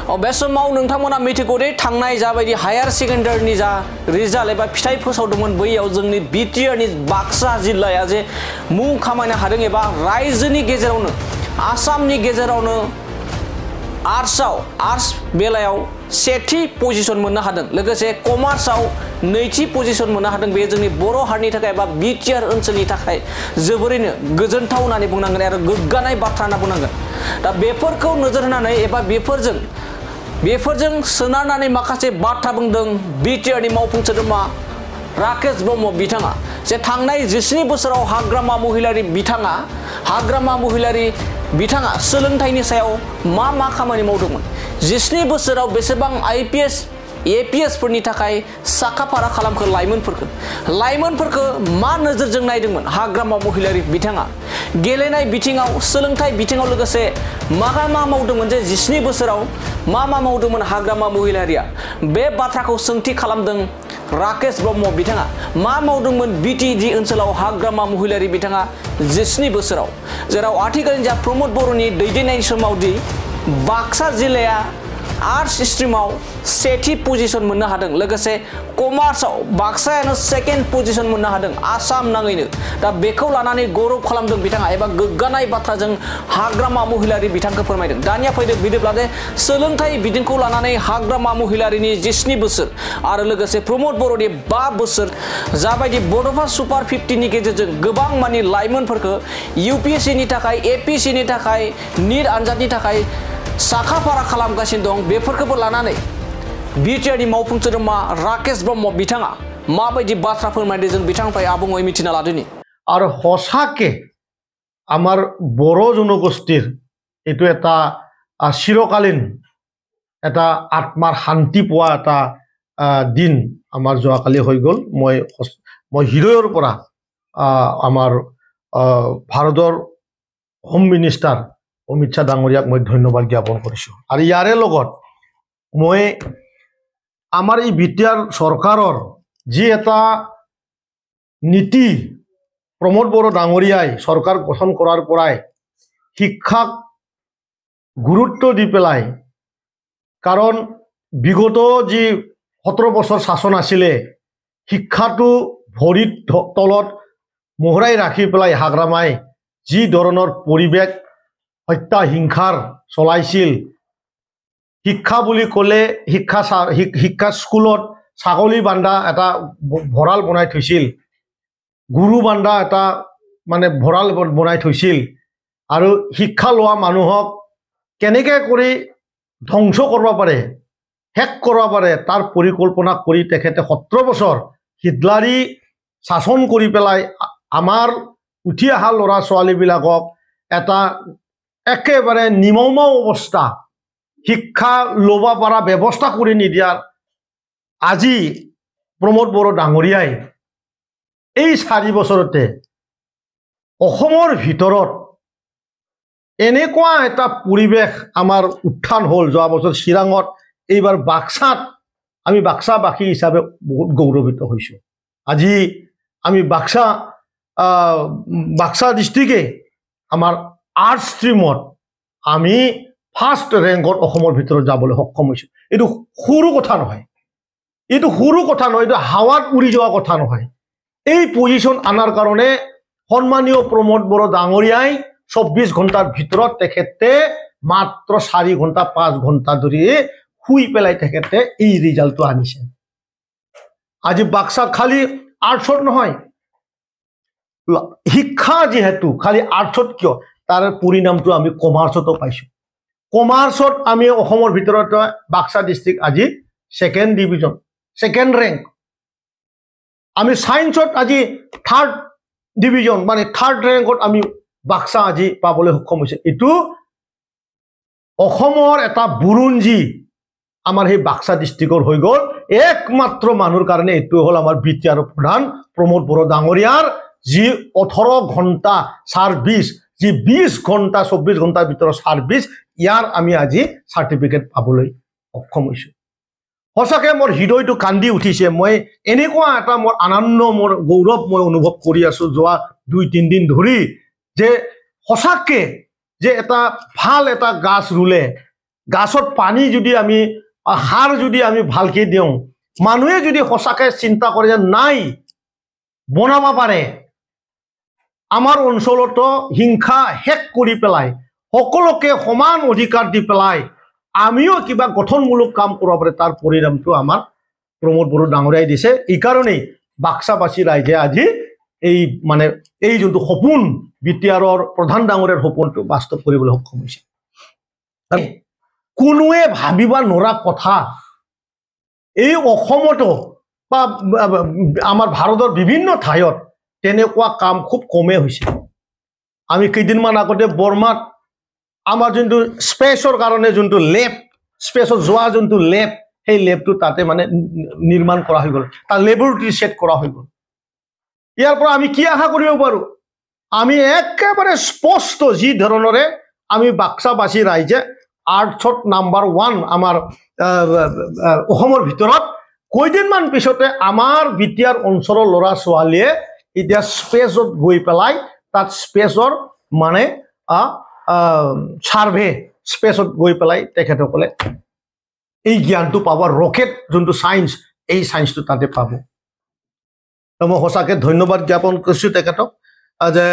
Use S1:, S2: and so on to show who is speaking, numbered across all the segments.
S1: बे समाव नोंथांमोना मिथिगौ दे थांनाय जाबायदि हायार सेकेन्डारिनि जा रिजाल्ट एबा फिथाइ फोसावदोंमोन बैयाव जोंनि बिटिआरनि बाक्सा जिल्लाया जे मुं खामायनो हादों एबा रायजोनि गेजेरावनो आसामनि गेजेरावनो आर्ट्स बेलायाव सेथि पजिशन मोननो हादों लोगोसे कमार्सआव नैथि पजिशन मोननो हादों बे जोंनि बर' हारिनि थाखाय एबा बिटिआर ओनसोलनि थाखाय जोबोरैनो गोजोनथाव होननानै बुंनांगोन आरो गोग्गानाय बाथ्रा होनना बुंनांगोन दा बेफोरखौ नोजोर होनानै एबा बेफोरजों सोनारनानै माखासे बाथ्रा बुंदों बिटिआरनि मावफुं सोद्रोमा राकेश ब्रह्म बिथाङा जे थांनाय 17 बोसोराव हाग्रामा महिलारि बिथाङा सोलोंथाइनि सायाव मा खामानि मावदोंमोन 17 बोसोराव बेसेबां आईपीएस एपीएस फोरनि थाखाय साखाफारा खालामखो लाइमोनफोरखौ मा नोजोरजों नायदोंमोन हाग्रामा महिलारि बिथाङा गेलेनाय बिथिङाव सोलोंथाइ बिथिङाव लोगोसे मा मावदोंमोन जे 17 बोसोराव मा मावदोंमोन हाग्रामा महिलारिया बे बाथ्राखौ सोंथि खालामदों राकेश ब्रह्म बिथाङा मा मावदोंमोन बिटिडि ओनसोलाव हाग्रामा महिलारि बिथाङा 17 बोसोराव जेराव आथिखालनि जा प्रमोद बर'नि दैदेननायनि समाव दि बाक्सा जिल्लाया आर्ट्स स्ट्रीमाव सेथि पजिशन मोननो हादों लोगोसे कमार्सआव बाक्सायानो सेकेन्ड पजिशन मोननो हादों आसाम नाङैनो दा बेखौ लानानै गौरव खालामदों बिथाङा एबा गोग्गानाय बाथ्राजों हाग्रामा महिलारि बिथांखौ फोरमायदों दानिया फैदों बिदिब्ला जे सोलोंथाइ बिथिंखौ लानानै हाग्रामा महिलारिनि 17 बोसोर आरो लोगोसे प्रमोद बर'नि 5 बोसोर जाबायदि बड'फा सुपार 50 नि गेजेरजों गोबां मानि लाइमोनफोरखौ यूपीएससीनि थाखाय एपीएससीनि थाखाय नीट आनजादनि थाखाय साखाफारा खालामगासिनो दं बेफोरखौबो लानानै बिटिआरनि मावफुं सोद्रोमा राकेश ब्रह्म बिथाङा माबायदि बाथ्रा फोरमायदों जों बिथांनिफ्राय आबुङै मिथिना लादोनि
S2: আৰু সঁচাকে আমাৰ বড়ো জনগোষ্ঠীৰ এইটো এটা চিৰকালীন এটা আত্মাৰ শান্তি পোৱা এটা দিন আমাৰ যোৱাকালি হৈ গ'ল মই হৃদয়ৰ পৰা আমাৰ ভাৰতৰ হোম মিনিষ্টাৰ অমিত শ্বাহ ডাঙৰীয়াক মই ধন্যবাদ জ্ঞাপন কৰিছোঁ আৰু ইয়াৰে লগত মই আমাৰ এই বিটিআৰ চৰকাৰৰ যি এটা নীতি প্ৰমোদ বড়ো ডাঙৰীয়াই চৰকাৰ গঠন কৰাৰ পৰাই শিক্ষাক গুৰুত্ব দি পেলাই কাৰণ বিগত যি 17 বছৰ শাসন আছিলে শিক্ষাটো ভৰিৰ তলত মোহৰাই ৰাখি পেলাই হাগ্ৰামাই যি ধৰণৰ পৰিৱেশ হত্যা হিংসাৰ চলাইছিল শিক্ষা বুলি ক'লে শিক্ষা স্কুলত ছাগলী বান্ধা এটা ভঁৰাল বনাই থৈছিল গুৰু বান্ধা এটা মানে ভঁৰাল বনাই থৈছিল আৰু শিক্ষা লোৱা মানুহক কেনেকৈ কৰি ধ্বংস কৰিব পাৰে শেষ কৰিব পাৰে তাৰ পৰিকল্পনা কৰি তেখেতে 17 বছৰ হিটলাৰী শাসন কৰি পেলাই আমাৰ উঠি অহা ল'ৰা ছোৱালীবিলাকক এটা একেবাৰে নিমমা অৱস্থা শিক্ষা ল'ব পৰা ব্যৱস্থা কৰি নিদিয়াৰ আজি প্ৰমোদ বড়ো ডাঙৰীয়াই এই 4 বছৰতে অসমৰ ভিতৰত এনেকুৱা এটা পৰিৱেশ আমাৰ উত্থান হ'ল যোৱা বছৰ চিৰাঙত এইবাৰ বাক্সাত আমি বাক্সাবাসী হিচাপে বহুত গৌৰৱিত হৈছোঁ আজি আমি বাক্সা ডিষ্ট্ৰিক্টে আমাৰ আৰ্টছ ষ্ট্ৰীমত আমি ফাৰ্ষ্ট ৰেংকত অসমৰ ভিতৰত যাবলৈ সক্ষম হৈছোঁ এইটো সৰু কথা নহয় এইটো হাৱাত উৰি যোৱা কথা নহয় এই পজিশ্যন আনাৰ কাৰণে সন্মানীয় প্ৰমোদ বড়ো ডাঙৰীয়াই 24 ঘণ্টাৰ ভিতৰত তেখেতে মাত্ৰ 4 ঘণ্টা 5 ঘণ্টা ধৰি শুই পেলাই তেখেতে এই ৰিজাল্টটো আনিছে আজি বাক্সাত খালি আৰ্টছত নহয় শিক্ষা যেহেতু খালি আৰ্টছত কিয় তাৰ পৰিণামটো আমি কমাৰ্চতো পাইছোঁ কমাৰ্চত আমি অসমৰ ভিতৰত বাক্সা ডিষ্ট্ৰিক্ট আজি সেকেন্ড ডিভিজন সেকেন্ড ৰেংক আমি সায়েন্সত আজি থাৰ্ড ডিভিজন মানে থাৰ্ড ৰেংকত আমি বাক্সা আজি পাবলৈ সক্ষম হৈছে এটো অসমৰ এটা বুৰুঞ্জী আমাৰ হে বাক্সা ডিস্ট্ৰিক্টৰ হৈ গ'ল একমাত্ৰ মানুহৰ কাৰণে এটো হল আমাৰ বিটিআৰ প্ৰধান প্ৰমোদ বড়ো ডাঙৰীয়াৰ যি 18 ঘণ্টা সাৰ্ভিস যি 20 ঘণ্টা 24 ঘণ্টাৰ ভিতৰত সাৰ্ভিস ইয়াৰ আমি আজি সাৰ্টিফিকেট পাবলৈ সক্ষম হৈছো হসাকে মোৰ হৃদয়টো কান্দি উঠিছে মই এনেকুৱা এটা মোৰ আনন্দ মোৰ গৌৰৱ মই অনুভৱ কৰি আছো যোৱা 2-3 দিন ধৰি যে হসাকে যে এটা ভাল এটা গাছ ৰুলে গাছত পানী যদি আমি সাৰ যদি আমি ভালকে দিওঁ মানুহে যদি সঁচাকে চিন্তা কৰে যে নাই বনাব পাৰে আমাৰ অঞ্চলতো হিংসা শেষ কৰি পেলাই সকলোকে সমান অধিকাৰ দি পেলাই আমিও কিবা গঠনমূলক কাম কৰিব পাৰে তাৰ পৰিণামটো আমাৰ প্ৰমোদ বড়ো ডাঙৰীয়াই দিছে এই কাৰণেই বাক্সাবাসী ৰাইজে আজি এই মানে এই যোনটো সপোন বিটিআৰৰ প্ৰধান ডাঙৰীয়াৰ সপোনটো বাস্তৱ কৰিবলৈ সক্ষম হৈছে কোনোৱে ভাবিবা নৰা কথা এই অসমতো বা আমাৰ ভাৰতৰ বিভিন্ন ঠাইত তেনেকুৱা কাম খুব কমে হৈছে আমি কেইদিনমান আগতে বৰ্মাত আমাৰ যোনটো স্পেচৰ কাৰণে যোনটো লেব স্পেচত যোৱা যোনটো লেব সেই লেবটো তাতে মানে নিৰ্মাণ কৰা হৈ গ'ল তাৰ লেবৰেটৰী সেট কৰা হৈ গ'ল ইয়াৰ পৰা আমি কি আশা কৰিব পাৰো আমি একেবাৰে স্পষ্ট যি ধৰণৰে আমি বাক্সাবাসী ৰাইজে আৰ্থত নাম্বাৰ 1 আমাৰ অসমৰ ভিতৰত কয়দিনমান পিছতে আমাৰ বিটিআৰ অঞ্চলৰ ল'ৰা ছোৱালীয়ে এতিয়া স্পেচত গৈ পেলাই তাত স্পেচৰ মানে সাৰ্ভে স্পেচত গৈ পেলাই তেখেতসকলে এই জ্ঞানটো পাব ৰকেট যোনটো সায়েন্স এই সায়েন্সটো তাতে পাব মই সঁচাকৈ ধন্যবাদ জ্ঞাপন কৰিছোঁ তেখেতক যে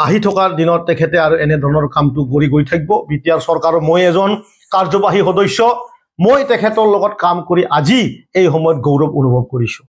S2: আহি থকাৰ দিনত তেখেতে আৰু এনে ধৰণৰ কামটো কৰি গৈ থাকিব বিটিআৰ চৰকাৰৰ মই এজন কাৰ্যবাহী সদস্য মই তেখেতৰ লগত কাম কৰি আজি এই সময়ত গৌৰৱ অনুভৱ কৰিছোঁ